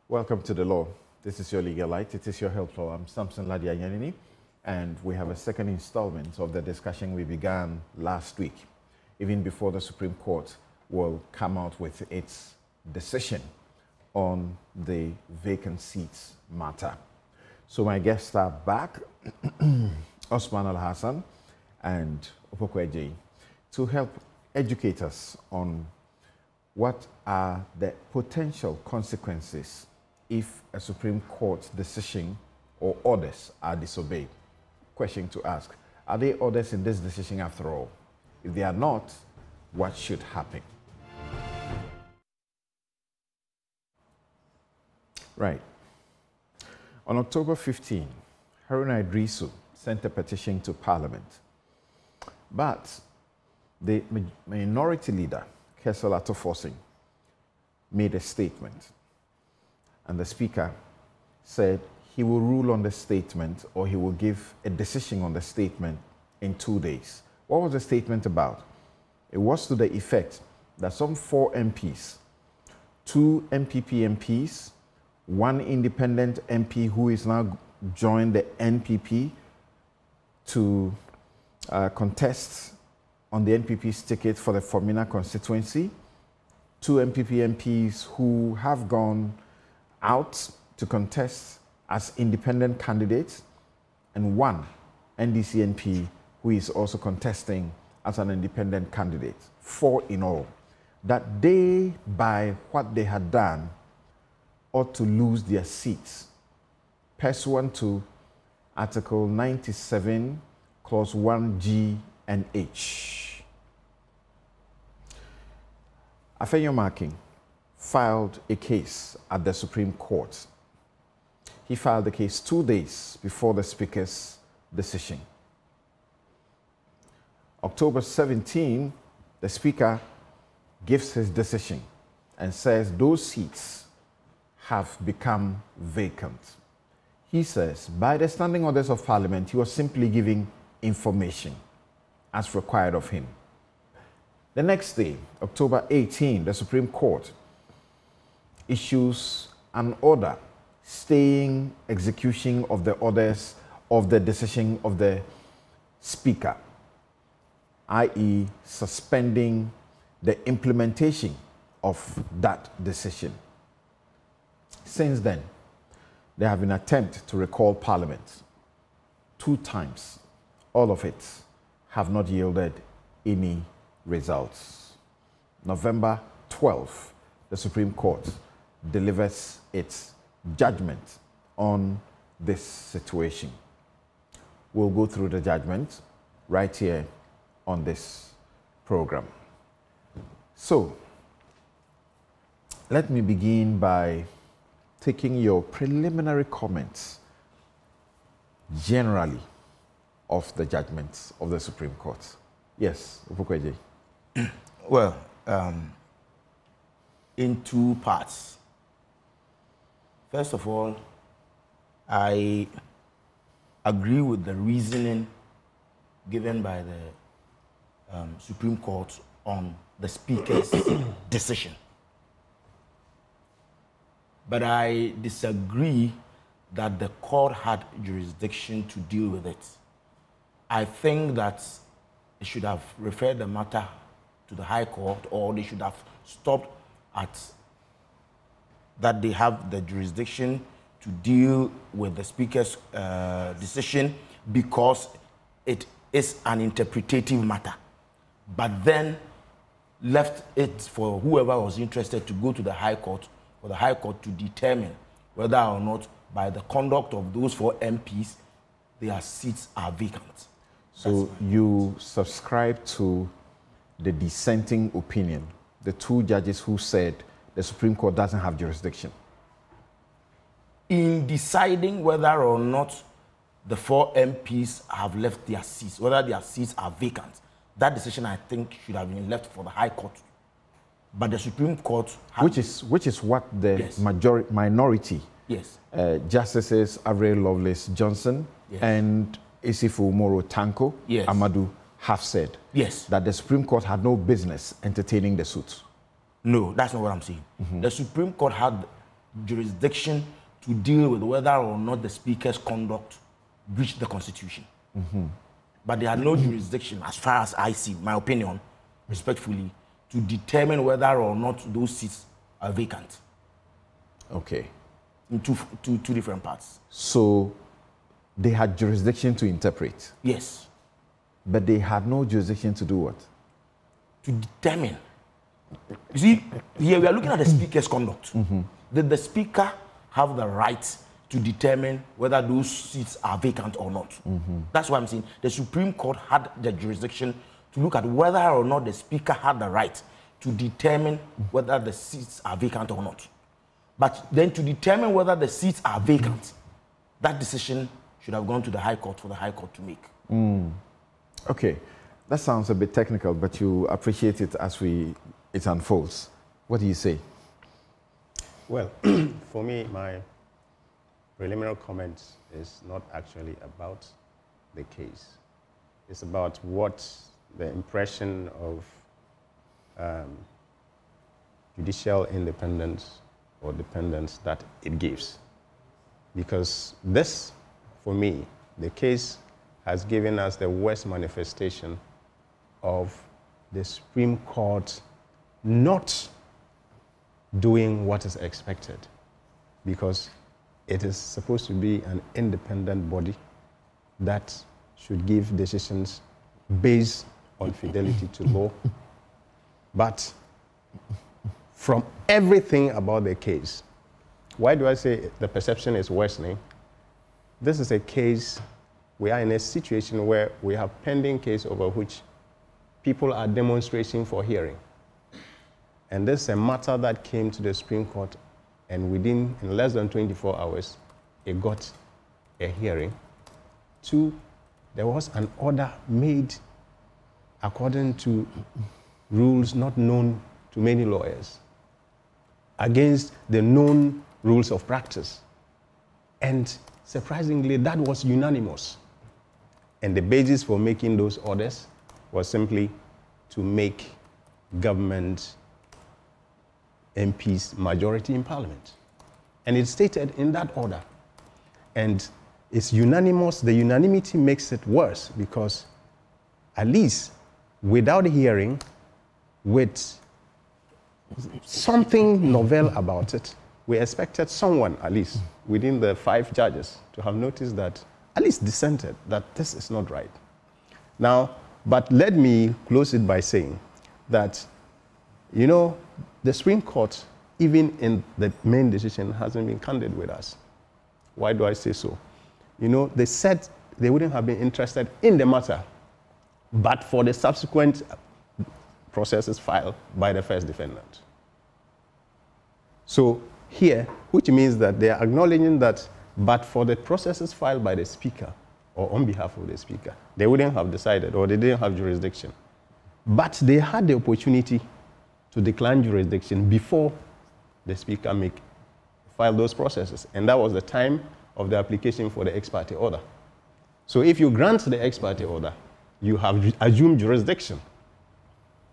Welcome to the law. This is your legal light. It is your helpful. I'm Samson Ladia Yanini, and we have a second installment of the discussion we began last week, even before the Supreme Court will come out with its decision on the vacant seats matter. So my guests are back, Osman Al-Hassan and Opokweji, to help educate us on what are the potential consequences if a Supreme Court decision or orders are disobeyed. Question to ask, are there orders in this decision after all? If they are not, what should happen? Right. On October 15, Haruna Idrisu sent a petition to Parliament, but the minority leader, Kessel Atoforsin, made a statement. And the Speaker said he will rule on the statement, or he will give a decision on the statement in 2 days. What was the statement about? It was to the effect that some 4 MPs, 2 MPP MPs, 1 independent MP who is now joined the NPP to contest on the NPP's ticket for the Formina constituency, 2 MPP MPs who have gone out to contest as independent candidates, and 1 NDC MP who is also contesting as an independent candidate. 4 in all. That they, by what they had done, ought to lose their seats, pursuant to Article 97, Clause 1G and H. Afenyo Marking filed a case at the Supreme Court. He filed the case 2 days before the Speaker's decision. October 17, the Speaker gives his decision and says those seats have become vacant. He says, by the standing orders of Parliament, he was simply giving information as required of him. The next day, October 18, the Supreme Court issues an order staying execution of the orders of the decision of the Speaker, i.e. suspending the implementation of that decision. Since then, there have been attempts to recall Parliament 2 times. All of it have not yielded any results. November 12th, the Supreme Court delivers its judgment on this situation. We'll go through the judgment right here on this program. So, let me begin by taking your preliminary comments generally of the judgments of the Supreme Court. Yes, Opokweji. Well, in 2 parts. First of all, I agree with the reasoning given by the Supreme Court on the Speaker's decision. But I disagree that the court had jurisdiction to deal with it. I think that it should have referred the matter to the High Court, or they should have stopped at that they have the jurisdiction to deal with the Speaker's decision because it is an interpretative matter. But then left it for whoever was interested to go to the High Court, for the High Court to determine whether or not by the conduct of those 4 MPs, their seats are vacant. So you subscribe to the dissenting opinion, the 2 judges who said the Supreme Court doesn't have jurisdiction? In deciding whether or not the 4 MPs have left their seats, whether their seats are vacant, that decision, I think, should have been left for the High Court. But the Supreme Court... Which is what the minority, Justices Avril Lovelace Johnson and Isifu Moro Tanko Amadu have said. That the Supreme Court had no business entertaining the suit. No, that's not what I'm saying. The Supreme Court had jurisdiction to deal with whether or not the Speaker's conduct breached the Constitution. But they had no jurisdiction, as far as I see, my opinion, respectfully, to determine whether or not those seats are vacant. Okay. In two different parts. So they had jurisdiction to interpret? Yes. But they had no jurisdiction to do what? To determine. You see, here we are looking at the Speaker's conduct. Did the Speaker have the right to determine whether those seats are vacant or not? That's why I'm saying the Supreme Court had the jurisdiction to look at whether or not the Speaker had the right to determine whether the seats are vacant or not. But then to determine whether the seats are vacant, that decision should have gone to the High Court for the High Court to make. Okay, that sounds a bit technical, but you appreciate it as it unfolds. What do you say? Well, for me, my preliminary comment is not actually about the case. It's about what the impression of judicial independence or dependence that it gives. Because this, for me, the case has given us the worst manifestation of the Supreme Court not doing what is expected, because it is supposed to be an independent body that should give decisions based on fidelity to law. But from everything about the case, why do I say the perception is worsening? This is a case, we are in a situation where we have pending case over which people are demonstrating for hearing. And this is a matter that came to the Supreme Court, and in less than 24 hours, it got a hearing. 2, there was an order made according to rules not known to many lawyers, against the known rules of practice. And surprisingly, that was unanimous. And the basis for making those orders was simply to make government MPs majority in Parliament. And it's stated in that order. And it's unanimous. The unanimity makes it worse, because at least without hearing, with something novel about it, we expected someone, at least within the 5 judges, to have noticed that, at least dissented, that this is not right. Now, but let me close it by saying that, the Supreme Court, even in the main decision, hasn't been candid with us. Why do I say so? They said they wouldn't have been interested in the matter, but for the subsequent processes filed by the first defendant. So here, which means that they are acknowledging that, but for the processes filed by the Speaker or on behalf of the Speaker, they wouldn't have decided, or they didn't have jurisdiction. But they had the opportunity to decline jurisdiction before the Speaker filed those processes. And that was the time of the application for the ex parte order. So if you grant the ex parte order, you have assumed jurisdiction,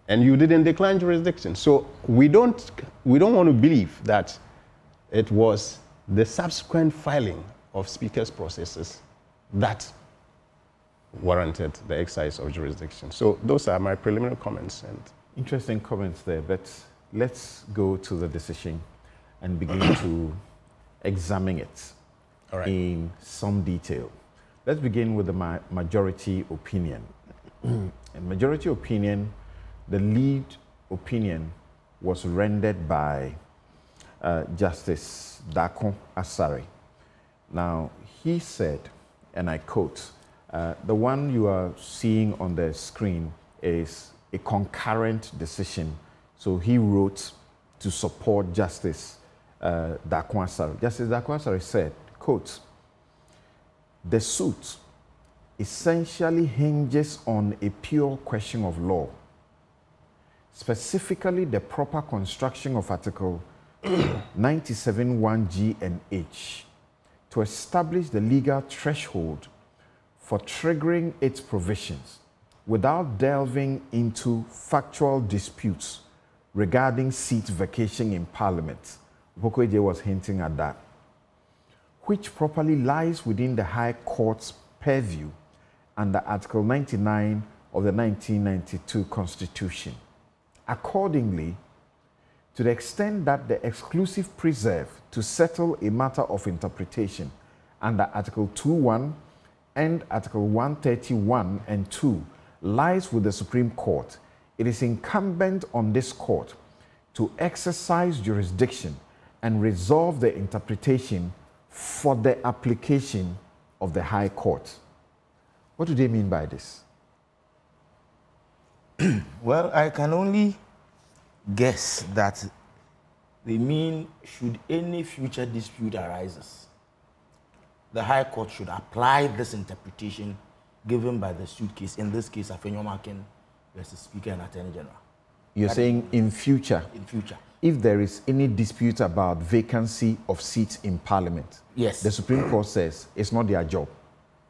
and you didn't decline jurisdiction. So we don't want to believe that it was the subsequent filing of Speaker's processes that warranted the exercise of jurisdiction. So those are my preliminary comments. And interesting comments there, but let's go to the decision and begin to examine it in some detail. Let's begin with the majority opinion. In majority opinion, the lead opinion was rendered by Justice Vacant Seats. Now, he said, and I quote, the one you are seeing on the screen is a concurrent decision. So he wrote to support Justice Vacant Seats. Justice Vacant Seats said, quote, "The suit essentially hinges on a pure question of law, specifically the proper construction of Article 97(1)(g) and (h) to establish the legal threshold for triggering its provisions without delving into factual disputes regarding seat vacation in Parliament Bokoje was hinting at that, which properly lies within the High Court's purview under Article 99 of the 1992 Constitution. Accordingly, to the extent that the exclusive preserve to settle a matter of interpretation under Article 2.1 and Article 131 and 2 lies with the Supreme Court, it is incumbent on this court to exercise jurisdiction and resolve the interpretation for the application of the High Court. What do they mean by this? Well, I can only guess that they mean should any future dispute arises, the High Court should apply this interpretation given by the suit case, in this case, Afenyomakin versus Speaker and Attorney General. You're saying in future? In future. If there is any dispute about vacancy of seats in Parliament, yes, the Supreme Court says it's not their job.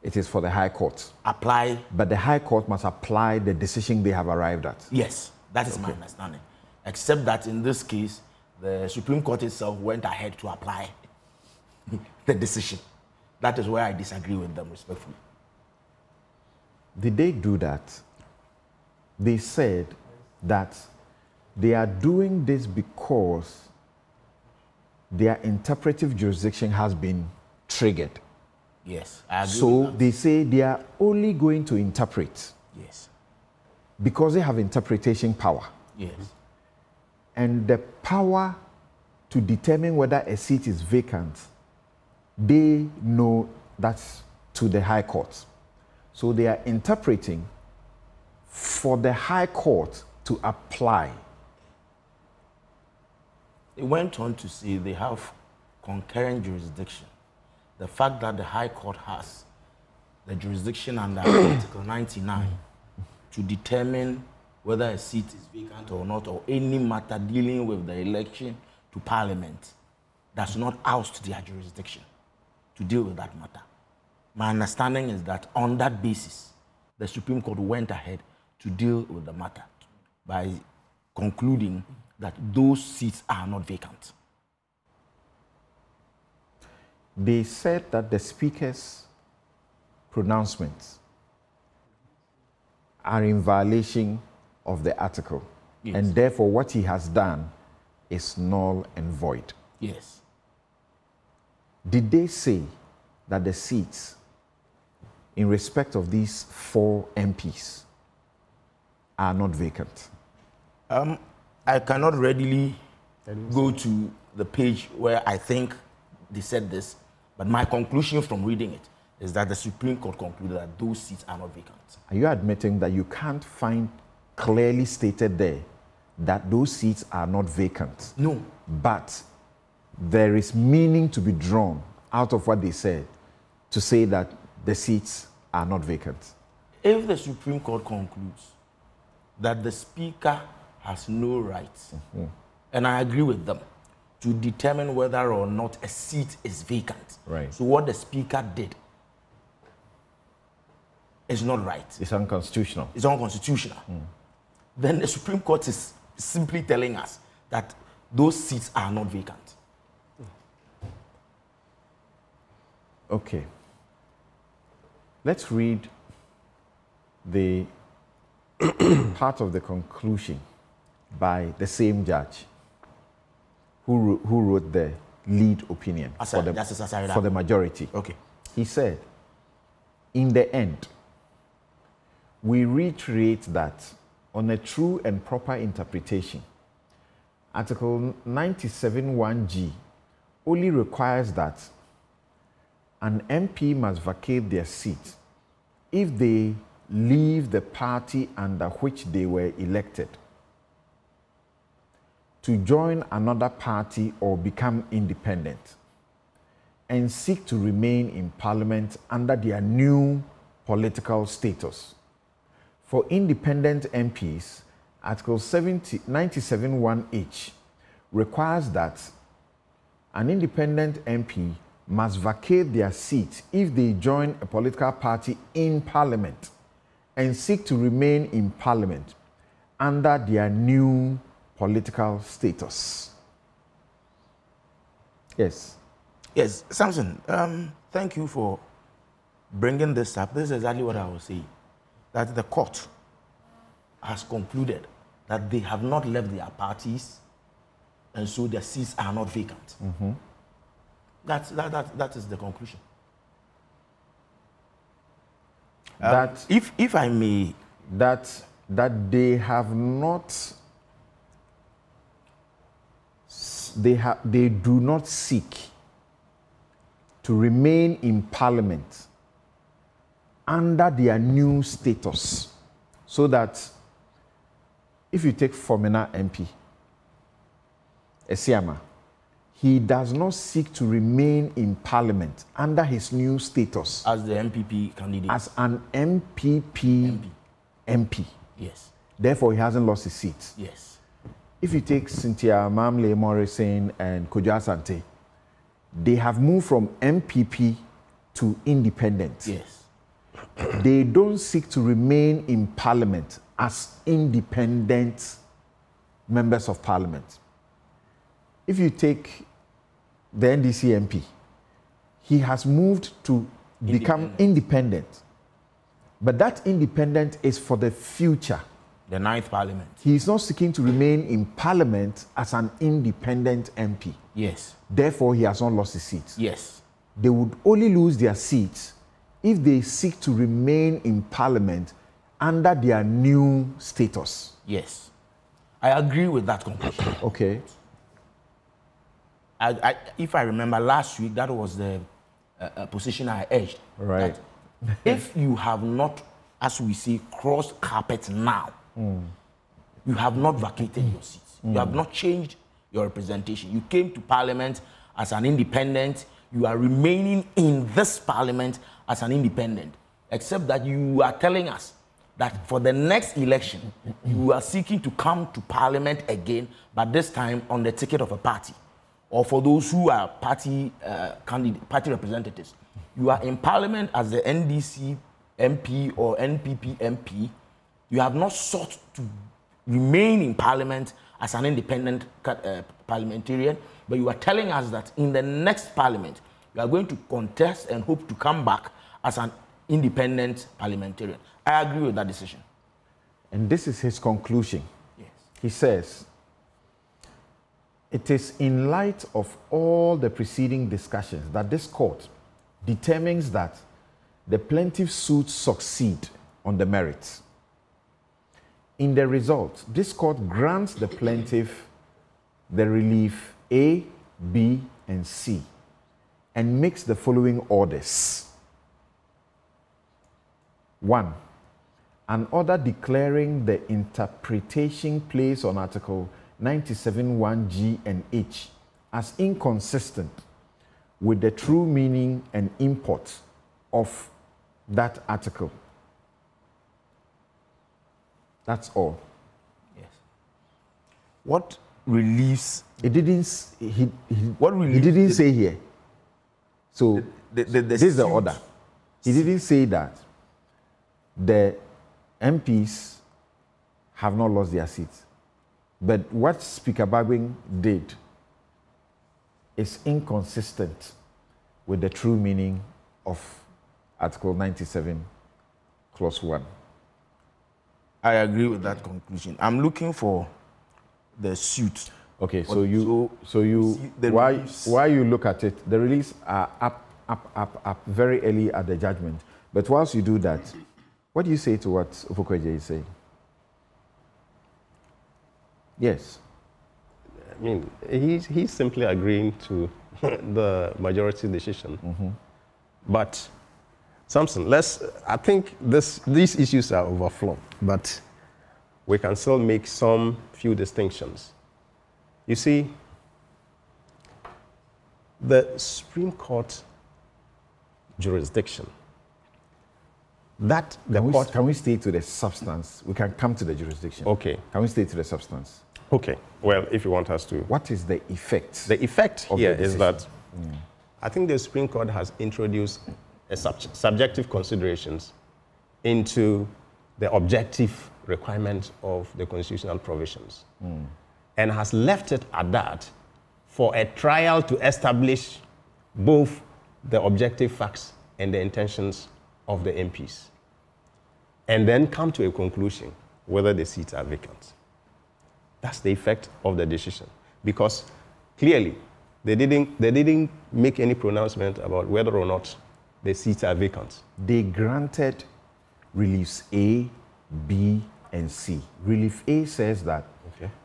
It is for the High Court. Apply. But the High Court must apply the decision they have arrived at. Yes, that is my understanding. Except that in this case, the Supreme Court itself went ahead to apply the decision. That is where I disagree with them respectfully. Did they do that? They said that they are doing this because their interpretive jurisdiction has been triggered. Yes, I agree So with that. they say they are only going to interpret. Yes. Because they have interpretation power. Yes. And the power to determine whether a seat is vacant, they know that's to the High Court. So they are interpreting for the High Court to apply. They went on to say they have concurrent jurisdiction. The fact that the High Court has the jurisdiction under Article 99 to determine whether a seat is vacant or not, or any matter dealing with the election to Parliament, does not oust their jurisdiction to deal with that matter. My understanding is that on that basis, the Supreme Court went ahead to deal with the matter by concluding that those seats are not vacant. They said that the Speaker's pronouncements are in violation of the article. Yes. And therefore what he has done is null and void. Yes. Did they say that the seats in respect of these 4 MPs are not vacant? I cannot readily go to the page where I think they said this, but my conclusion from reading it is that the Supreme Court concluded that those seats are not vacant. Are you admitting that you can't find clearly stated there that those seats are not vacant? No. But there is meaning to be drawn out of what they said to say that the seats are not vacant. If the Supreme Court concludes that the Speaker has no rights, and I agree with them, to determine whether or not a seat is vacant. Right. So what the Speaker did is not right. It's unconstitutional. It's unconstitutional. Then the Supreme Court is simply telling us that those seats are not vacant. Okay. Let's read the part of the conclusion by the same judge who wrote the lead opinion for the majority. Okay. He said, in the end, we reiterate that on a true and proper interpretation, Article 97(1)(g) only requires that an MP must vacate their seat if they leave the party under which they were elected to join another party or become independent and seek to remain in Parliament under their new political status. For independent MPs, Article 97(1)(h) requires that an independent MP must vacate their seat if they join a political party in Parliament and seek to remain in Parliament under their new political status. Yes. Yes, Samson, thank you for bringing this up. This is exactly what I was saying, that the court has concluded that they have not left their parties, and so their seats are not vacant. Mm-hmm. That is the conclusion. That if I may, that they have not, they do not seek to remain in parliament under their new status, so that if you take Fomena MP, Esiama, he does not seek to remain in parliament under his new status as the MPP candidate, as an MP. Yes. Therefore, he hasn't lost his seat. Yes. If you take Cynthia Mamle Morrison and Kojo Asante, they have moved from MPP to independent. Yes. They don't seek to remain in parliament as independent members of parliament. If you take the NDC MP, he has moved to become independent. But that independent is for the future. The 9th parliament. He is not seeking to remain in parliament as an independent MP. Yes. Therefore, he has not lost his seat. Yes. They would only lose their seats if they seek to remain in parliament under their new status. Yes. I agree with that conclusion. Okay. If I remember last week, that was the position I urged. Right. If you have not, as we say, crossed carpet now, you have not vacated your seats. You have not changed your representation. You came to parliament as an independent. You are remaining in this parliament as an independent, except that you are telling us that for the next election, you are seeking to come to parliament again, but this time on the ticket of a party. Or for those who are party party representatives, you are in parliament as the NDC MP or NPP MP. You have not sought to remain in parliament as an independent parliamentarian, but you are telling us that in the next parliament, you are going to contest and hope to come back as an independent parliamentarian. I agree with that decision. And this is his conclusion. Yes. He says, it is in light of all the preceding discussions that this court determines that the plaintiff suits succeed on the merits. In the result, this court grants the plaintiff the relief A, B, and C, and makes the following orders. 1. An order declaring the interpretation placed on Article 97(1)(g) and h as inconsistent with the true meaning and import of that article. That's all. Yes. What reliefs? It didn't. He didn't say here. So this is the order. He didn't say that the MPs have not lost their seats. But what Speaker Babing did is inconsistent with the true meaning of Article 97, Clause 1. I agree with that conclusion. I'm looking for the suit. Okay, so while you look at it, the release are up very early at the judgment. But whilst you do that, what do you say to what Ofokweje is saying? Yes. I mean, he's simply agreeing to the majority decision. Mm-hmm. But, Samson, I think these issues are overflown, but we can still make some few distinctions. You see, the Supreme Court jurisdiction, Can we stay to the substance? We can come to the jurisdiction. Okay. Can we stay to the substance? Okay. Well, if you want us to. What is the effect? The effect here is that Mm. I think the Supreme Court has introduced subjective considerations into the objective requirements of the constitutional provisions and has left it at that for a trial to establish both the objective facts and the intentions of the MPs, and then come to a conclusion whether the seats are vacant. That's the effect of the decision, because clearly they didn't make any pronouncement about whether or not the seats are vacant. They granted reliefs A, B, and C. Relief A says that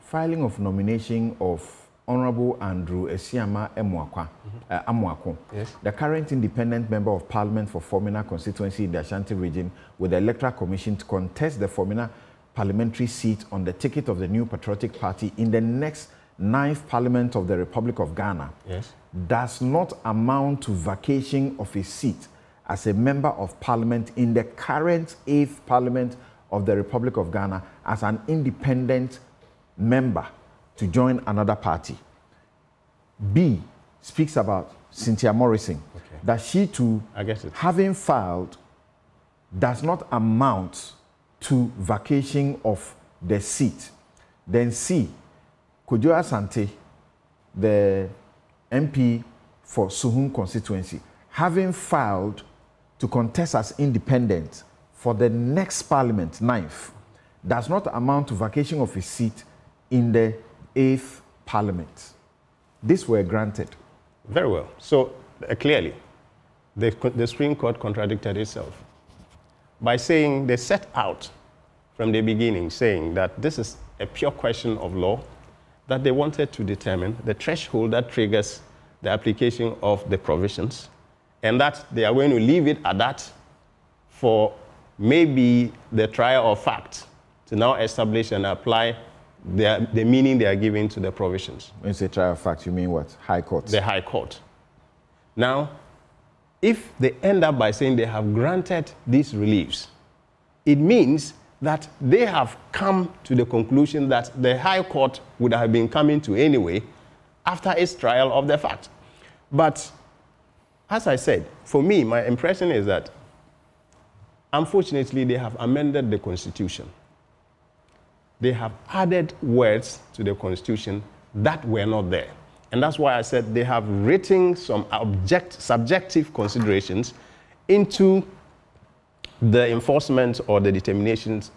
filing of nomination of Honorable Andrew Esiama Amuako, the current independent member of parliament for Formina constituency in the Ashanti region, with the Electoral Commission to contest the Formina parliamentary seat on the ticket of the New Patriotic Party in the next 9th Parliament of the Republic of Ghana, does not amount to vacation of his seat as a member of parliament in the current 8th Parliament of the Republic of Ghana as an independent member to join another party. B speaks about Cynthia Morrison, that she too, having filed, does not amount to vacation of the seat. Then C, Kojo Asante, the MP for Suhum constituency, having filed to contest as independent for the next parliament, 9th, does not amount to vacation of his seat in the 8th Parliament. These were granted. Very well. So clearly, the Supreme Court contradicted itself by saying they set out from the beginning saying that this is a pure question of law, that they wanted to determine the threshold that triggers the application of the provisions, and that they are going to leave it at that for maybe the trial of fact to now establish and apply the meaning they are giving to the provisions. When you say trial of fact, you mean what? High Court? The High Court. Now, if they end up by saying they have granted these reliefs, it means that they have come to the conclusion that the High Court would have been coming to anyway after its trial of the fact. But as I said, for me, my impression is that unfortunately they have amended the Constitution. They have added words to the Constitution that were not there. And that's why I said they have written some subjective considerations into the enforcement or the determinations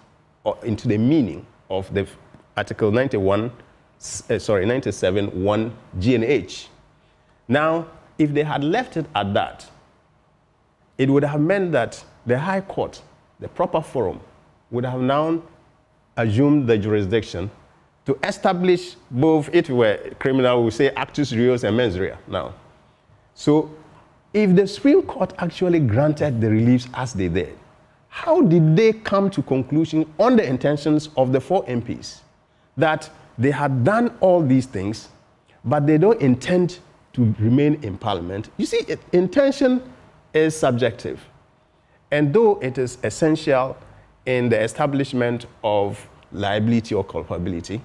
or into the meaning of the Article 97, 1 G and H. Now, if they had left it at that, it would have meant that the High Court, the proper forum, would have now assumed the jurisdiction to establish both, if it were criminal, we would say actus reus and mens rea now. So if the Supreme Court actually granted the reliefs as they did, how did they come to conclusion on the intentions of the 4 MPs that they had done all these things, but they don't intend to remain in Parliament? You see, intention is subjective. And though it is essential in the establishment of liability or culpability,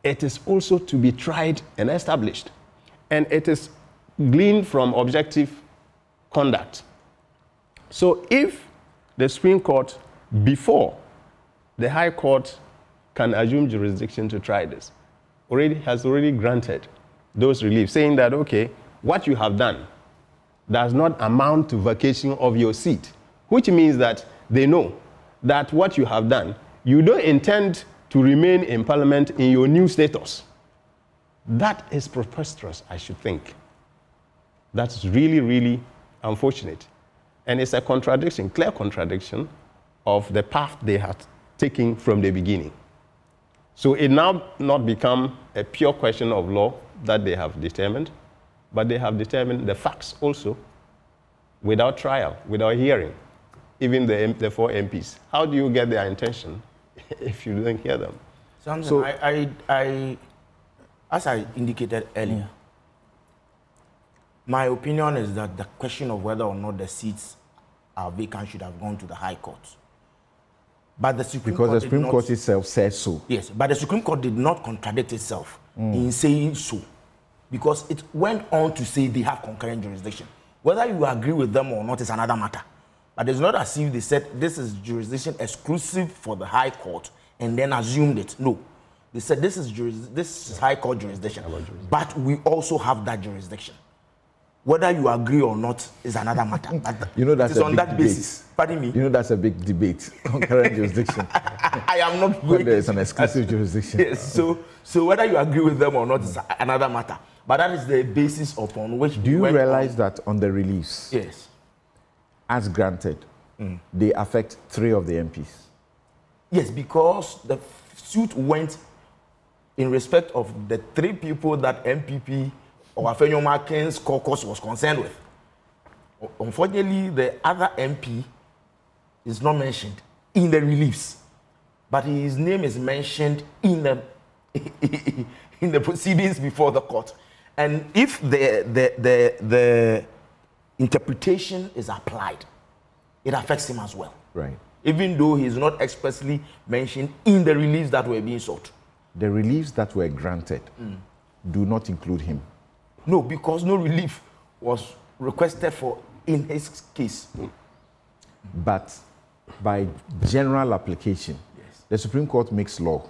it is also to be tried and established. And it is gleaned from objective conduct. So if the Supreme Court, before the High Court can assume jurisdiction to try this, has already granted those reliefs, saying that, okay, what you have done does not amount to vacation of your seat, which means that they know that what you have done, you don't intend to remain in Parliament in your new status. That is preposterous, I should think. That's really, really unfortunate. And it's a contradiction, clear contradiction of the path they had taken from the beginning. So it now not become a pure question of law that they have determined, but they have determined the facts also without trial, without hearing, even the 4 MPs. How do you get their intention if you don't hear them? So I as I indicated earlier, my opinion is that the question of whether or not the seats are vacant should have gone to the High Court. But the Supreme Court, because the Supreme Court itself says so. Yes, but the Supreme Court did not contradict itself in saying so, because it went on to say they have concurrent jurisdiction. Whether you agree with them or not is another matter. But it's not as if they said this is jurisdiction exclusive for the High Court and then assumed it. No. They said this is High Court jurisdiction, but we also have that jurisdiction. Whether you agree or not is another matter. But you know, that's it is a on big that debate. basis. Pardon me. You know, that's a big debate on current jurisdiction. I am not going. But there is an exclusive jurisdiction. Yes, so whether you agree with them or not is another matter. But that is the basis upon which. Do you realize that on the reliefs, yes, as granted, they affect 3 of the MPs? Yes, because the suit went in respect of the 3 people that MPP or Afenyo Markin's caucus was concerned with. Unfortunately, the other MP is not mentioned in the reliefs, but his name is mentioned in the in the proceedings before the court. And if the interpretation is applied, it affects him as well. Right. Even though he is not expressly mentioned in the reliefs that were being sought. The reliefs that were granted do not include him. No, because no relief was requested for in his case. But by general application, the Supreme Court makes law.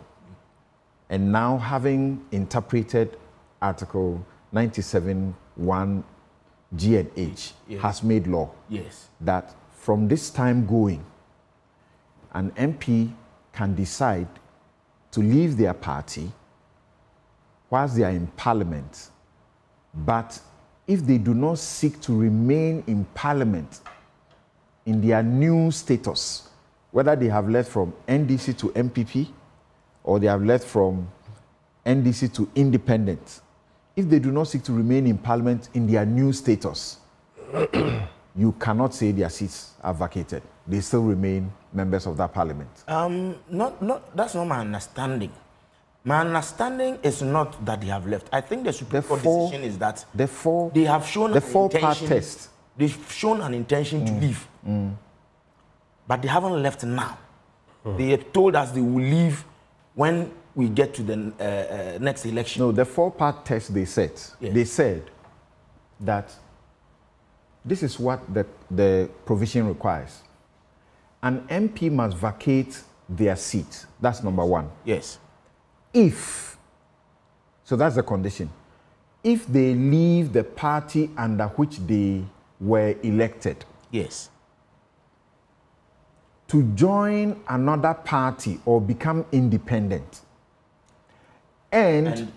And now, having interpreted Article 97(1) G and H, has made law that from this time going, an MP can decide to leave their party whilst they are in Parliament. But if they do not seek to remain in Parliament in their new status, whether they have left from NDC to MPP or they have left from NDC to independent, if they do not seek to remain in Parliament in their new status, you cannot say their seats are vacated. They still remain members of that Parliament. That's not my understanding. My understanding is not that they have left. I think the Supreme Court decision is that they have shown the 4-part test. They've shown an intention to leave, but they haven't left now. They have told us they will leave when we get to the next election. No, the 4-part test they set. Yes. They said that this is what the provision requires. An MP must vacate their seat. That's number 1. Yes. So that's the condition. If they leave the party under which they were elected. Yes. To join another party or become independent and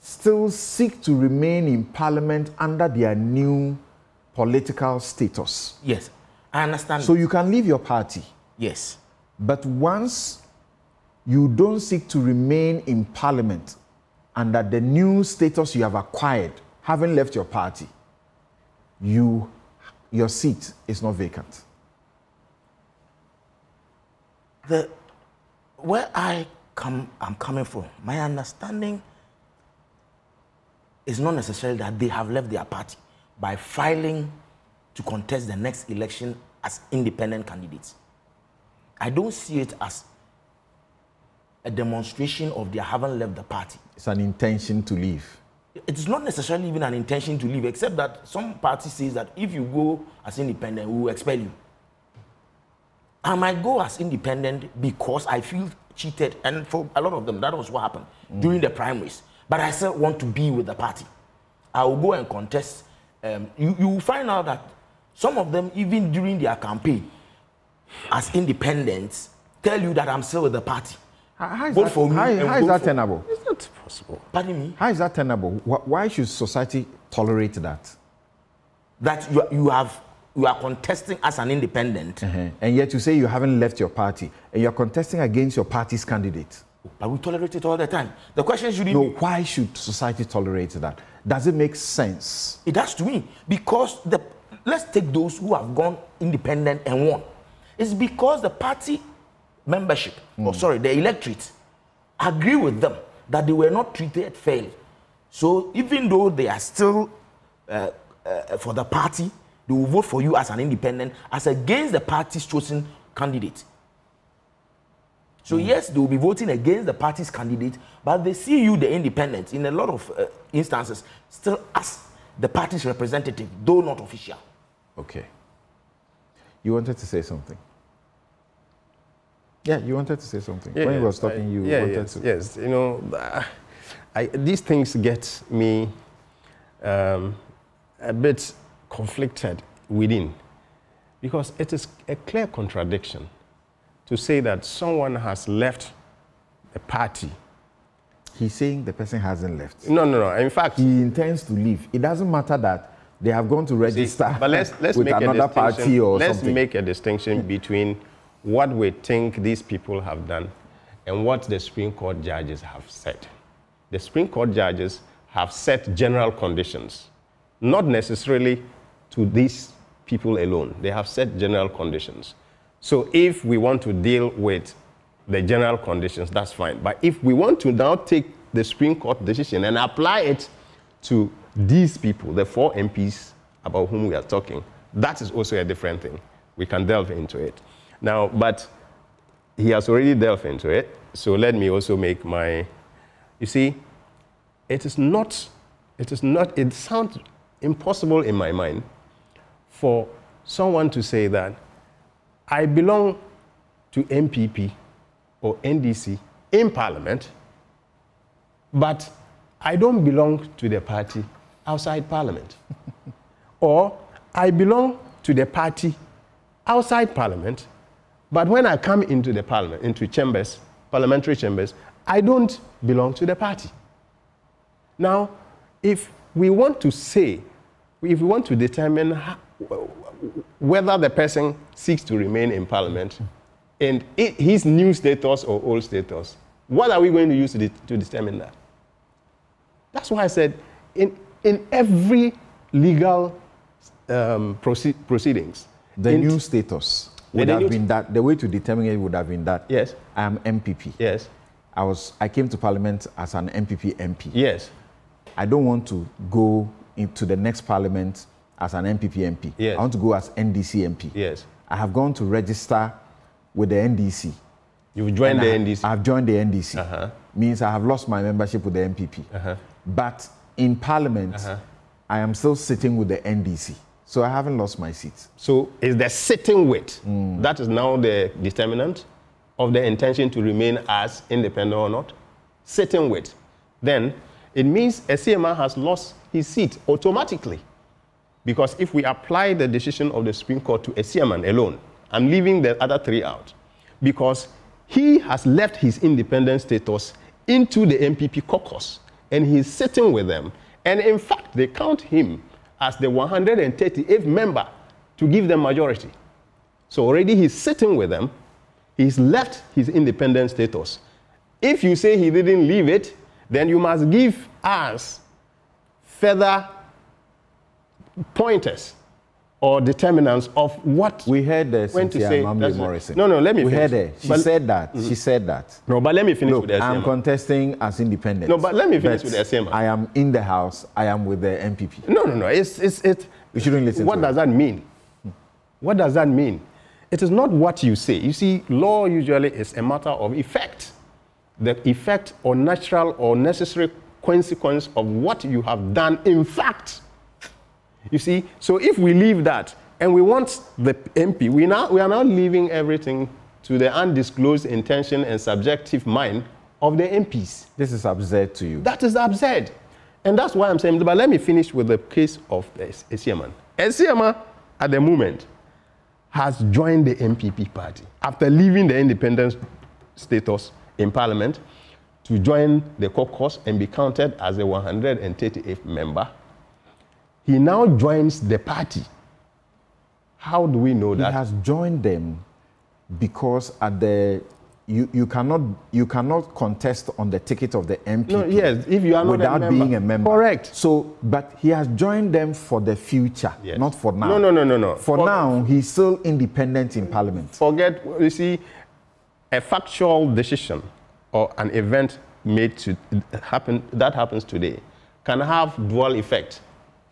still seek to remain in Parliament under their new political status. Yes, I understand. So you can leave your party. Yes. But once you don't seek to remain in Parliament under the new status you have acquired, having left your party, your seat is not vacant. Where I'm coming from, my understanding is not necessarily that they have left their party by filing to contest the next election as independent candidates. I don't see it as a demonstration of their having left the party. It's an intention to leave. It's not necessarily even an intention to leave, except that some party says that if you go as independent, we will expel you. I might go as independent because I feel cheated, and for a lot of them, that was what happened during the primaries. But I still want to be with the party. I will go and contest. You will find out that some of them, even during their campaign, as independents, tell you that I'm still with the party. How is that tenable? It's not possible. Pardon me? How is that tenable? Why should society tolerate that? That you are contesting as an independent. And yet you say you haven't left your party, and you're contesting against your party's candidate. But we tolerate it all the time. The question shouldn't be... Why should society tolerate that? Does it make sense? It does to me. Because let's take those who have gone independent and won. It's because the party membership, the electorate, agree with them that they were not treated fairly. So even though they are still for the party, they will vote for you as an independent, as against the party's chosen candidate. So yes, they will be voting against the party's candidate, but they see you, the independent, in a lot of instances, still as the party's representative, though not official. Okay. You wanted to say something? Yeah, you wanted to say something. Yeah, when he was talking, you wanted to. Yes, you know, these things get me a bit conflicted within, because it is a clear contradiction to say that someone has left the party. He's saying the person hasn't left. No. In fact, he intends to leave. It doesn't matter that they have gone to register but let's with make another party or let's something. make a distinction between what we think these people have done and what the Supreme Court judges have said. The Supreme Court judges have set general conditions, not necessarily to these people alone. They have set general conditions. So if we want to deal with the general conditions, that's fine. But if we want to now take the Supreme Court decision and apply it to these people, the 4 MPs about whom we are talking, that is also a different thing. We can delve into it. Now, but he has already delved into it, so let me also make my, you see, it sounds impossible in my mind for someone to say that I belong to MPP or NDC in Parliament, but I don't belong to the party outside Parliament. Or I belong to the party outside Parliament, but when I come into the Parliament, into chambers, parliamentary chambers, I don't belong to the party. Now, if we want to say, if we want to determine whether the person seeks to remain in Parliament and his new status or old status, what are we going to use to determine that? That's why I said in every legal proceedings, the new status would have been that, the way to determine it would have been that. Yes. I am MPP. Yes. I came to Parliament as an MPP MP. Yes. I don't want to go into the next Parliament as an MPP MP. Yes. I want to go as NDC MP. Yes. I have gone to register with the NDC. You've joined the NDC? I have joined the NDC. Means I have lost my membership with the MPP. But in Parliament, I am still sitting with the NDC. So I haven't lost my seat. So is the sitting with, that is now the determinant of the intention to remain as independent or not? Sitting with. Then it means a CMA has lost his seat automatically. Because if we apply the decision of the Supreme Court to a CMA alone, I'm leaving the other 3 out. Because he has left his independent status into the MPP caucus, and he's sitting with them. And in fact, they count him as the 138th member to give them majority. So already he's sitting with them. He's left his independent status. If you say he didn't leave it, then you must give us further pointers or determinants of what we heard when to say. Morrison. No, let me we finish. Heard her. She said that. She said that. No, but let me finish Look, with the SMA. I'm contesting as independent. No, but let me finish with the SMA. I am in the House. I am with the MPP. No. It. You shouldn't listen what to does that mean? What does that mean? It is not what you say. You see, law usually is a matter of effect. The effect or natural or necessary consequence of what you have done in fact. You see, so if we leave that and we want the MP, we are now leaving everything to the undisclosed intention and subjective mind of the MPs. This is absurd to you. That is absurd. And that's why I'm saying, but let me finish with the case of the Esiaman. Esiaman, at the moment, has joined the MPP party after leaving the independent status in Parliament to join the caucus and be counted as the 138th member. He now joins the party. How do we know that? He has joined them because at the you cannot contest on the ticket of the MPP. No, yes, if you are not without being a member. Correct. So, but he has joined them for the future, yes. not for now. No. For now, he's still independent in Parliament. Forget, you see, a factual decision or an event made to happen that happens today can have dual effect,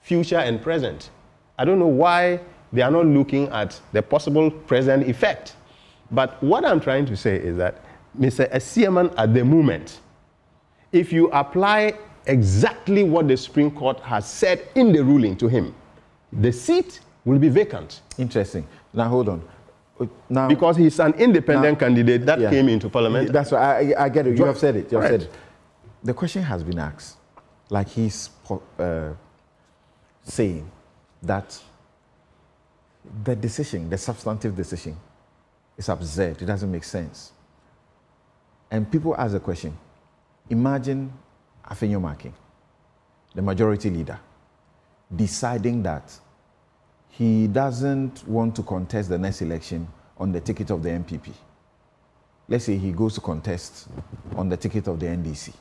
future and present. I don't know why they are not looking at the possible present effect. But what I'm trying to say is that Mr. Esiaman at the moment, if you apply exactly what the Supreme Court has said in the ruling to him, the seat will be vacant. Interesting. Now hold on. Now, because he's an independent candidate that came into parliament. That's why I get it. You have said it. You have Right. said it. The question has been asked, like he's saying that the decision, the substantive decision, is absurd. It doesn't make sense. And people ask the question, imagine Afenyo Marking, the majority leader, deciding that he doesn't want to contest the next election on the ticket of the MPP. Let's say he goes to contest on the ticket of the NDC,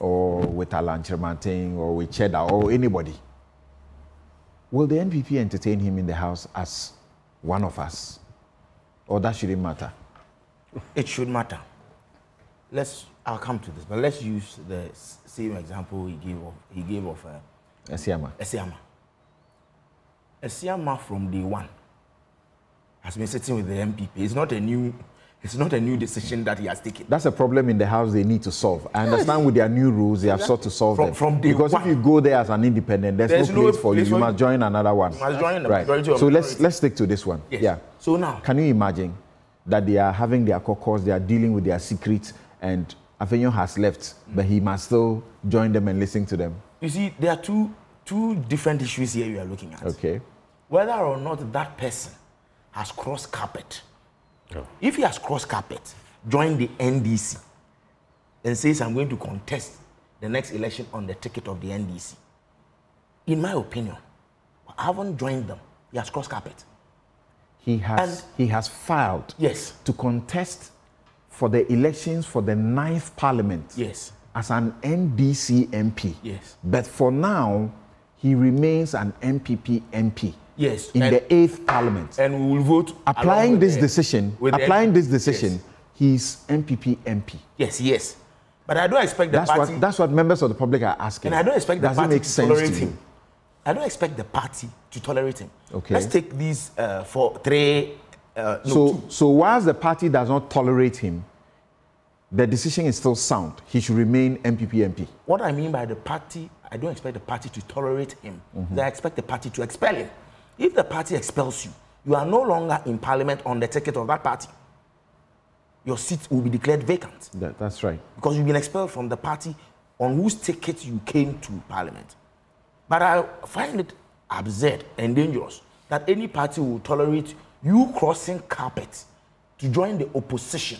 or with Alan Chermanting, or with Cheddar, or anybody. Will the NPP entertain him in the House as one of us? Or that shouldn't matter? It should matter. I'll come to this, but let's use the same example he gave of Esiama. Esiama from day one has been sitting with the MPP. It's not a new decision that he has taken. That's a problem in the House they need to solve. I understand with their new rules, they have sought to solve them. From day because one. if you go there as an independent, there's no place for you. You must join another one. You must join the right. majority of So majority. let's stick to this one. Yes. Yeah. So now, can you imagine that they are having their caucus, they are dealing with their secrets, and Afenyo has left, but he must still join them and listen to them? you see, there are two different issues here you are looking at. Okay. Whether or not that person has crossed carpet. No. If he has crossed carpet, join the NDC, and says, I'm going to contest the next election on the ticket of the NDC. In my opinion, I haven't joined them. He has crossed carpet. He has filed Yes. to contest for the elections for the 9th Parliament. Yes. As an NDC MP. Yes. But for now, he remains an MPP MP. Yes. In the 8th Parliament. And we will vote. Applying this decision, yes. he's MPP MP. Yes, yes. But I don't expect the party. That's what members of the public are asking. And I don't expect the Does it party make to sense tolerate to you? him. I don't expect the party to tolerate him. Okay. Let's take these So whilst the party does not tolerate him, the decision is still sound. He should remain MPP MP. What I mean by the party, I don't expect the party to tolerate him. I expect the party to expel him. If the party expels you, you are no longer in parliament on the ticket of that party. Your seat will be declared vacant. That's right. Because you've been expelled from the party on whose ticket you came to parliament. But I find it absurd and dangerous that any party will tolerate you crossing carpet to join the opposition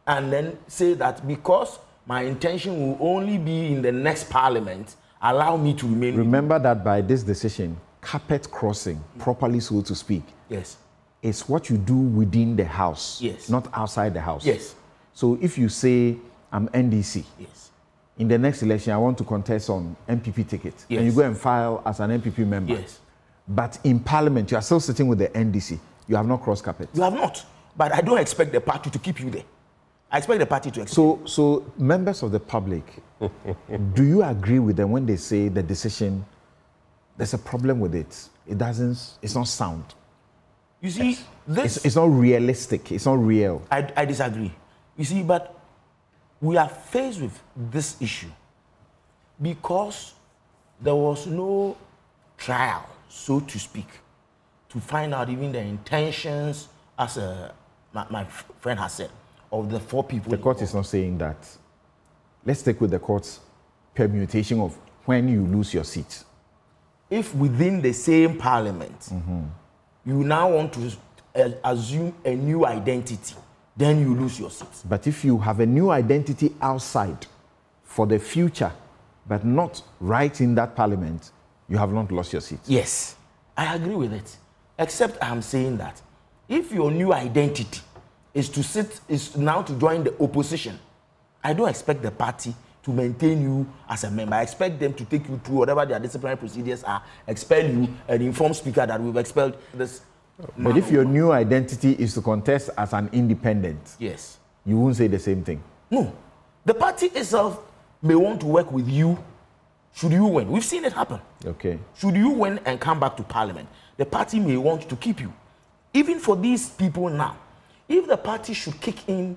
and then say that because my intention will only be in the next parliament, allow me to remain. Remember that by this decision, carpet crossing, properly so to speak, Yes. is what you do within the house, Yes. not outside the house. Yes. So if you say, I'm NDC, Yes. in the next election, I want to contest on MPP ticket, Yes. and you go and file as an MPP member. Yes. But in Parliament, you are still sitting with the NDC. You have not crossed carpet. You have not. But I don't expect the party to keep you there. I expect the party to expel. So members of the public, do you agree with them when they say the decision, there's a problem with it? It's not sound. You see, It's not realistic. It's not real. I disagree. You see, but we are faced with this issue because there was no trial, so to speak, to find out even the intentions, as my friend has said, of the 4 people. The court is not saying that. Let's stick with the court's permutation of when you lose your seat. If within the same parliament, you now want to assume a new identity, then you lose your seat. But if you have a new identity outside for the future, but not right in that parliament, you have not lost your seat. Yes, I agree with it. Except I'm saying that if your new identity is now to join the opposition, I don't expect the party to maintain you as a member. I expect them to take you through whatever their disciplinary procedures are, expel you, and inform Speaker that we've expelled this. But if your new identity is to contest as an independent, yes, you won't say the same thing. No, the party itself may want to work with you should you win. We've seen it happen. Okay. Should you win and come back to parliament, the party may want to keep you. Even for these people now, if the party should kick in,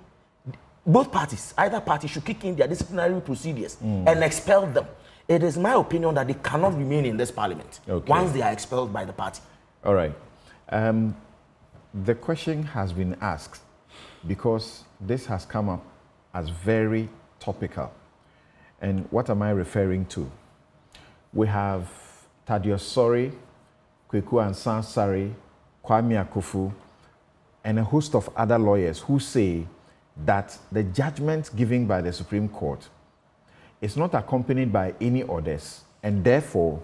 both parties, either party should kick in their disciplinary procedures and expel them, it is my opinion that they cannot remain in this parliament once they are expelled by the party. All right. The question has been asked because this has come up as very topical. And what am I referring to? We have Thaddeus Sori, Kweku Ansan-Sari, Kwame Akufu, and a host of other lawyers who say that the judgment given by the Supreme Court is not accompanied by any orders, and therefore,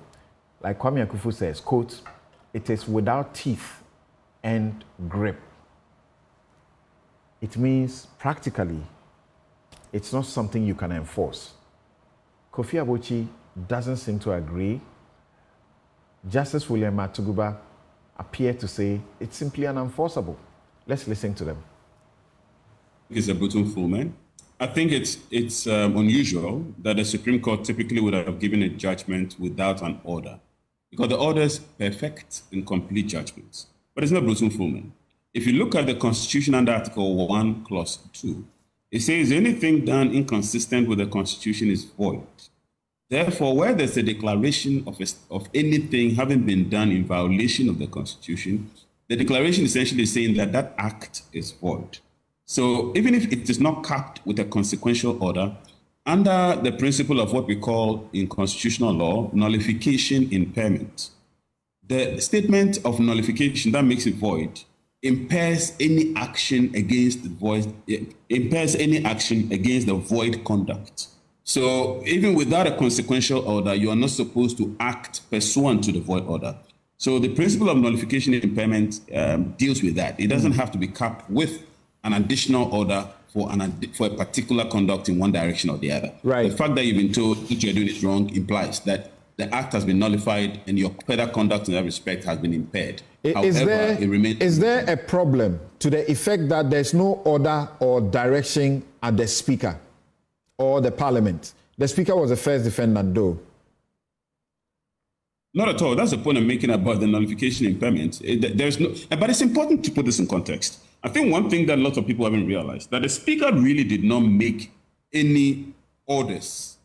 like Kwame Akufu says, quote, it is without teeth and grip. It means practically, it's not something you can enforce. Kofi Abochi doesn't seem to agree. Justice William Matuguba appeared to say it's simply unenforceable. Let's listen to them. It's a brutal fulman. I think it's unusual that the Supreme Court typically would have given a judgment without an order, because the order is perfect and complete judgments. But it's not brutal fulman. If you look at the Constitution under Article 1, Clause 2, it says anything done inconsistent with the Constitution is void. Therefore, where there's a declaration of anything having been done in violation of the Constitution, the declaration essentially is saying that that act is void. So even if it is not capped with a consequential order, under the principle of what we call in constitutional law, nullification impairment, the statement of nullification that makes it void impairs any action against the void conduct. So even without a consequential order, you are not supposed to act pursuant to the void order. So the principle of nullification impairment deals with that. It doesn't have to be capped with an additional order for a particular conduct in one direction or the other. Right. The fact that you've been told that you're doing it wrong implies that the act has been nullified and your further conduct in that respect has been impaired. Is there a problem to the effect that there's no order or direction at the Speaker or the Parliament? The Speaker was the first defendant, though. Not at all. That's the point I'm making about the nullification impairment. But it's important to put this in context. I think one thing that lots of people haven't realized, that the Speaker really did not make any orders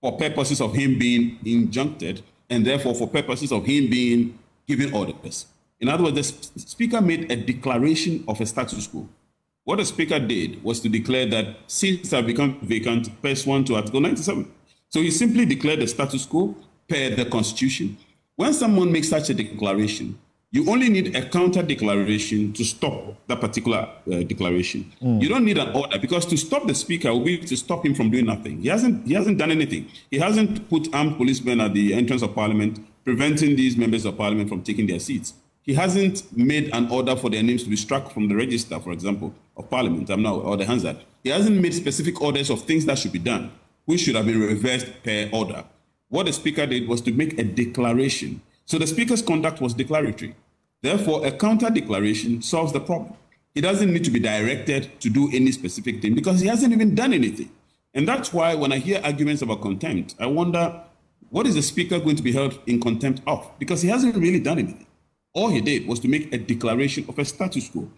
for purposes of him being injuncted and therefore for purposes of him being given orders. In other words, the Speaker made a declaration of a status quo. What the Speaker did was to declare that seats have become vacant pursuant to Article 97. So he simply declared the status quo per the Constitution. When someone makes such a declaration, you only need a counter declaration to stop that particular declaration. You don't need an order, because to stop the Speaker will be to stop him from doing nothing. He hasn't done anything. He hasn't put armed policemen at the entrance of Parliament, preventing these members of Parliament from taking their seats. He hasn't made an order for their names to be struck from the register, for example, of Parliament, or the Hansard. He hasn't made specific orders of things that should be done, which should have been reversed per order. What the Speaker did was to make a declaration. So the Speaker's conduct was declaratory. Therefore, a counter declaration solves the problem. He doesn't need to be directed to do any specific thing because he hasn't even done anything. And that's why when I hear arguments about contempt, I wonder, what is the Speaker going to be held in contempt of? Because he hasn't really done anything. All he did was to make a declaration of a status quo.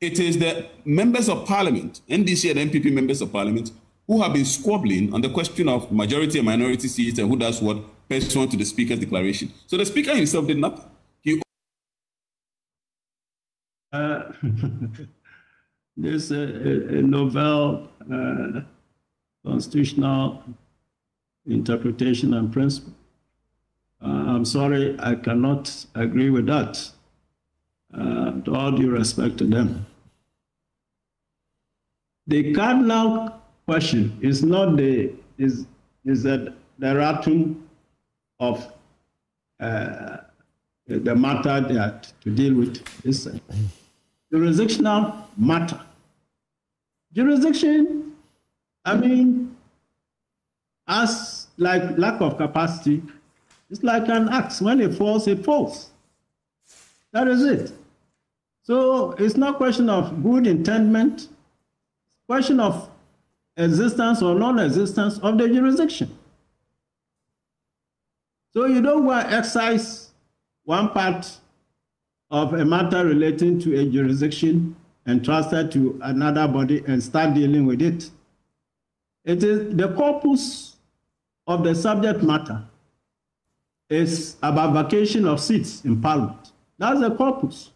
It is the members of Parliament, NDC and MPP members of Parliament, who have been squabbling on the question of majority and minority seats and who does what pursuant to the Speaker's declaration. So the Speaker himself did nothing. There's a novel constitutional interpretation and principle. I'm sorry, I cannot agree with that. To all due respect to them. The cardinal question is not the ratum of the matter that to deal with. Is jurisdictional matter. Jurisdiction, I mean, as like lack of capacity, it's like an axe. When it falls, it falls. That is it. So it's not a question of good intendment, it's a question of existence or non-existence of the jurisdiction. So you don't want to excise one part of a matter relating to a jurisdiction and transfer to another body and start dealing with it. It is the corpus of the subject matter is about vacation of seats in Parliament. That's the corpus.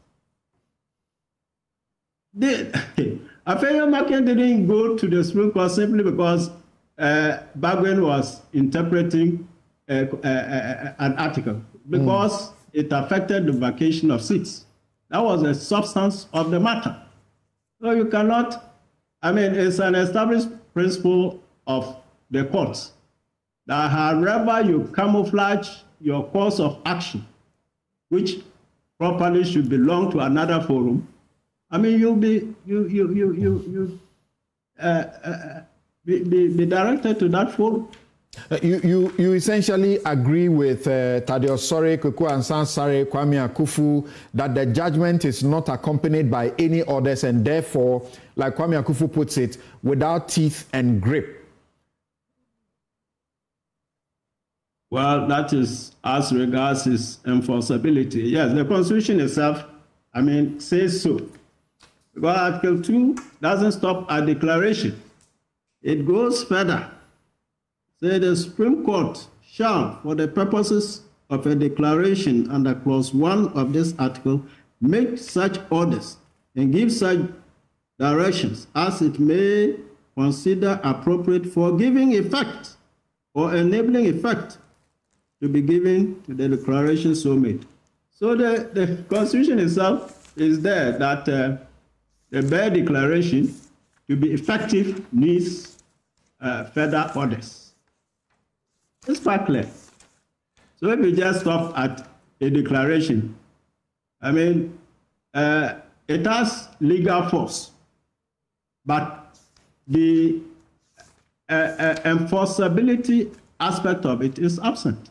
Afenyo Makin didn't go to the Supreme Court simply because Bagwen was interpreting an article, because it affected the vacation of seats. That was the substance of the matter. So you cannot, I mean, it's an established principle of the courts that however you camouflage your course of action, which properly should belong to another forum, I mean, you'll be be directed to that forum. You essentially agree with Thaddeus Sore, Kuku Ansan Sare, Kwame Akufu, that the judgment is not accompanied by any orders and therefore, like Kwame Akufu puts it, without teeth and grip. Well, that is as regards its enforceability. Yes, the Constitution itself, I mean, says so. Because Article 2 doesn't stop at declaration. It goes further. Say the Supreme Court shall, for the purposes of a declaration under Clause 1 of this article, make such orders and give such directions as it may consider appropriate for giving effect or enabling effect to be given to the declaration so made. So the Constitution itself is there that the bare declaration to be effective needs further orders. It's quite clear. So if you just stop at a declaration, I mean, it has legal force, but the enforceability aspect of it is absent.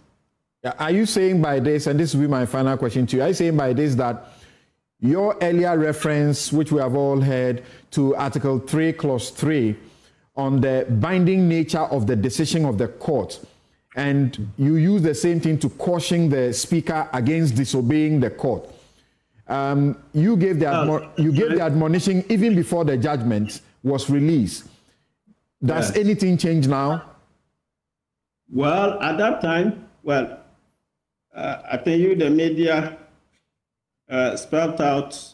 Are you saying by this, and this will be my final question to you, are you saying by this that your earlier reference, which we have all heard, to Article 3, Clause 3, on the binding nature of the decision of the court, and you use the same thing to caution the speaker against disobeying the court, you gave the admonition even before the judgment was released. Does anything change now? Well, at that time, I think you, the media, spelled out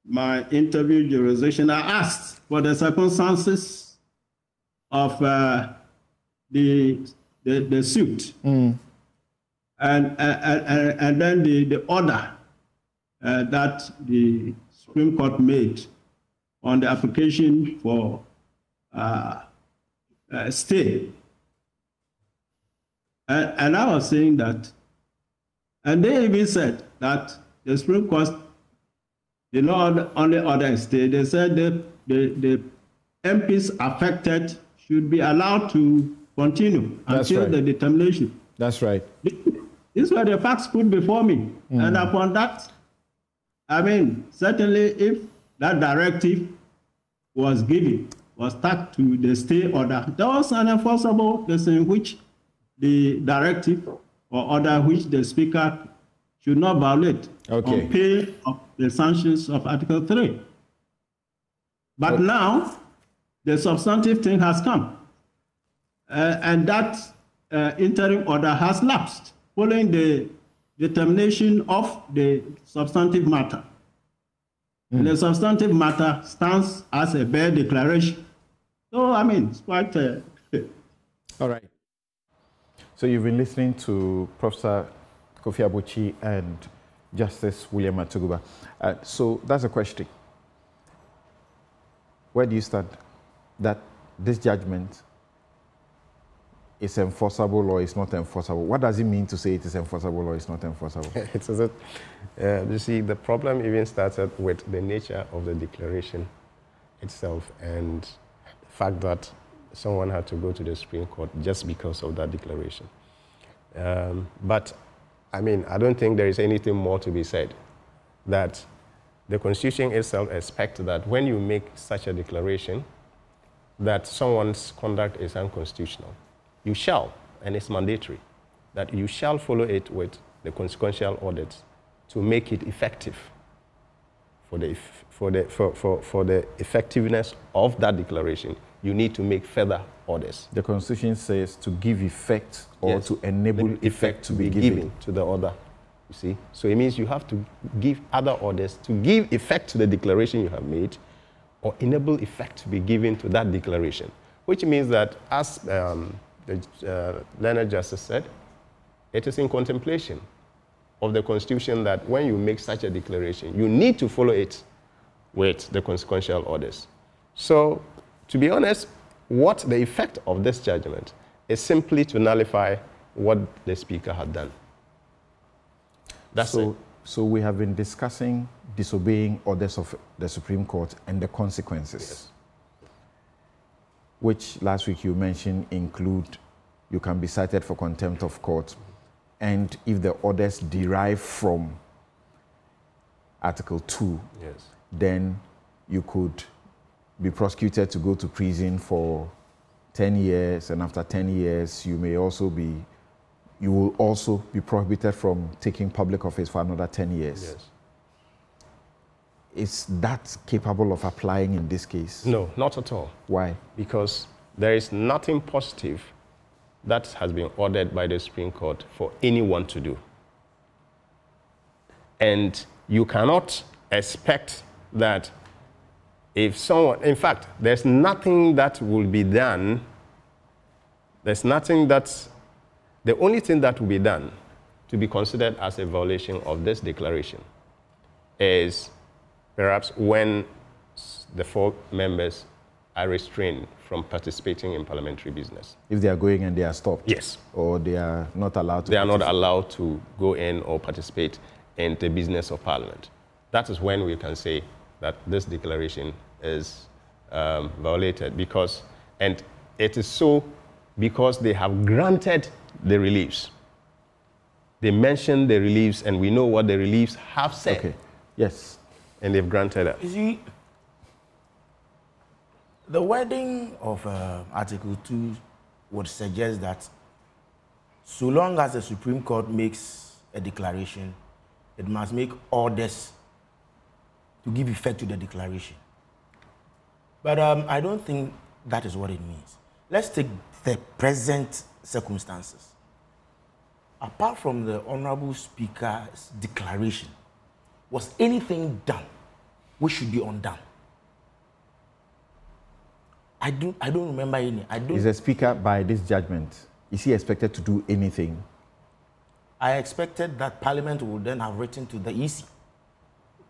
my interview jurisdiction. I asked for the circumstances of the suit, and then the order that the Supreme Court made on the application for stay. And I was saying that, and they even said that the Supreme Court did not only order a stay, they said that the MPs affected should be allowed to continue until the determination. That's right. These were the facts put before me. And upon that, I mean, certainly if that directive was given, was stuck to the stay order, there was an enforceable case in which the directive or order which the speaker should not violate on pain of the sanctions of Article 3. But now, the substantive thing has come. And that interim order has lapsed following the determination of the substantive matter. And the substantive matter stands as a bare declaration. So, I mean, it's quite... All right. So you've been listening to Professor Kofi Abuchi and Justice William Atuguba. So that's a question. Where do you stand? That this judgment is enforceable or is not enforceable? What does it mean to say it is enforceable or it's not enforceable? You see, the problem even started with the nature of the declaration itself and the fact that someone had to go to the Supreme Court just because of that declaration. But, I mean, I don't think there is anything more to be said. That the Constitution itself expects that when you make such a declaration, that someone's conduct is unconstitutional. You shall, and it's mandatory, that you shall follow it with the consequential orders to make it effective. For the effectiveness of that declaration, you need to make further orders. The Constitution says to give effect or to enable effect to be given to the order. You see? So it means you have to give other orders to give effect to the declaration you have made or enable effect to be given to that declaration, which means that, as the learned justice said, it is in contemplation of the Constitution that when you make such a declaration, you need to follow it with the consequential orders. So, to be honest, what the effect of this judgment is simply to nullify what the Speaker had done. That's it. So we have been discussing disobeying orders of the Supreme Court and the consequences, Yes. which last week you mentioned include you can be cited for contempt of court, and if the orders derive from Article 2, Yes. then you could be prosecuted to go to prison for 10 years, and after 10 years, you will also be prohibited from taking public office for another 10 years. Yes. Is that capable of applying in this case? No, not at all. Why? Because there is nothing positive that has been ordered by the Supreme Court for anyone to do. And you cannot expect that if someone, in fact, there's nothing that will be done, there's nothing that's, the only thing that will be done to be considered as a violation of this declaration is perhaps when the 4 members are restrained from participating in parliamentary business. If they are going and they are stopped? Yes. Or they are not allowed to? They are not allowed to go in or participate in the business of Parliament. That is when we can say that this declaration is violated because, and it is so because they have granted the reliefs. They mention the reliefs and we know what the reliefs have said. Okay, yes. And they've granted that. You see, the wording of Article 2 would suggest that so long as the Supreme Court makes a declaration, it must make orders to give effect to the declaration. But I don't think that is what it means. Let's take the present circumstances. Apart from the Honorable Speaker's declaration, was anything done which should be undone? I don't remember any. Is the Speaker, by this judgment, is he expected to do anything? I expected that Parliament would then have written to the EC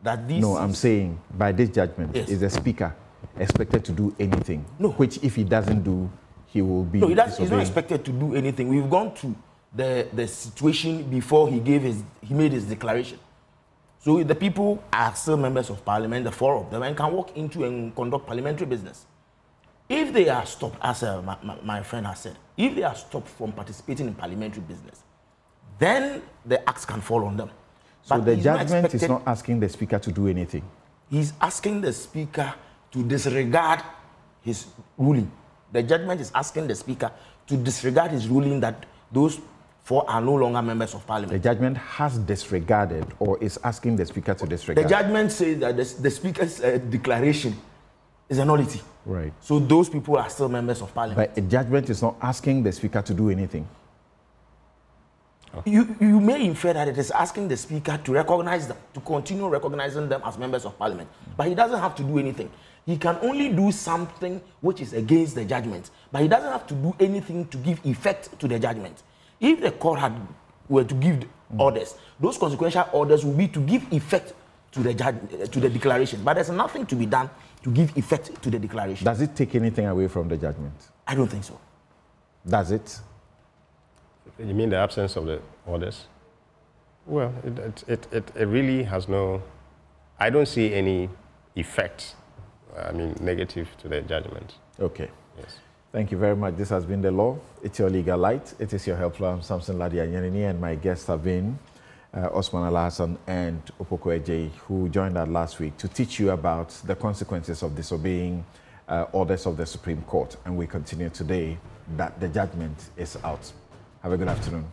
that this. No, I'm saying by this judgment, Yes. is the Speaker expected to do anything? No. Which, if he doesn't do, he will be No, he's not disobeying. expected to do anything. We've gone to the situation before he made his declaration. So the people are still members of Parliament, the 4 of them, and can walk into and conduct parliamentary business. If they are stopped, as my friend has said, if they are stopped from participating in parliamentary business, then the acts can fall on them. So But the he's not judgment is expected- not asking the Speaker to do anything. He's asking the Speaker to disregard his ruling. The judgment is asking the Speaker to disregard his ruling that those 4 are no longer members of The Parliament. judgment has disregarded or is asking the Speaker to disregard. The judgment says that the Speaker's declaration is a nullity. Right. So those people are still members of Parliament. But a judgment is not asking the Speaker to do anything. You may infer that it is asking the Speaker to recognize them, to continue recognizing them as members of Parliament. But he doesn't have to do anything. He can only do something which is against the judgment. But he doesn't have to do anything to give effect to the judgment. If the court were to give orders, those consequential orders will be to give effect to the declaration. But there's nothing to be done to give effect to the declaration. Does it take anything away from the judgment? I don't think so. Does it? You mean the absence of the orders? Well, it really has no, I don't see any effect, negative to the judgment. Okay. Yes. Thank you very much. This has been The Law. It's your legal light. It is your helpful. I'm Samson Ladianyanini, and my guests have been Osman Alhassan and Opoko Ejei, who joined us last week to teach you about the consequences of disobeying orders of the Supreme Court. And we continue today that the judgment is out. Have a good afternoon.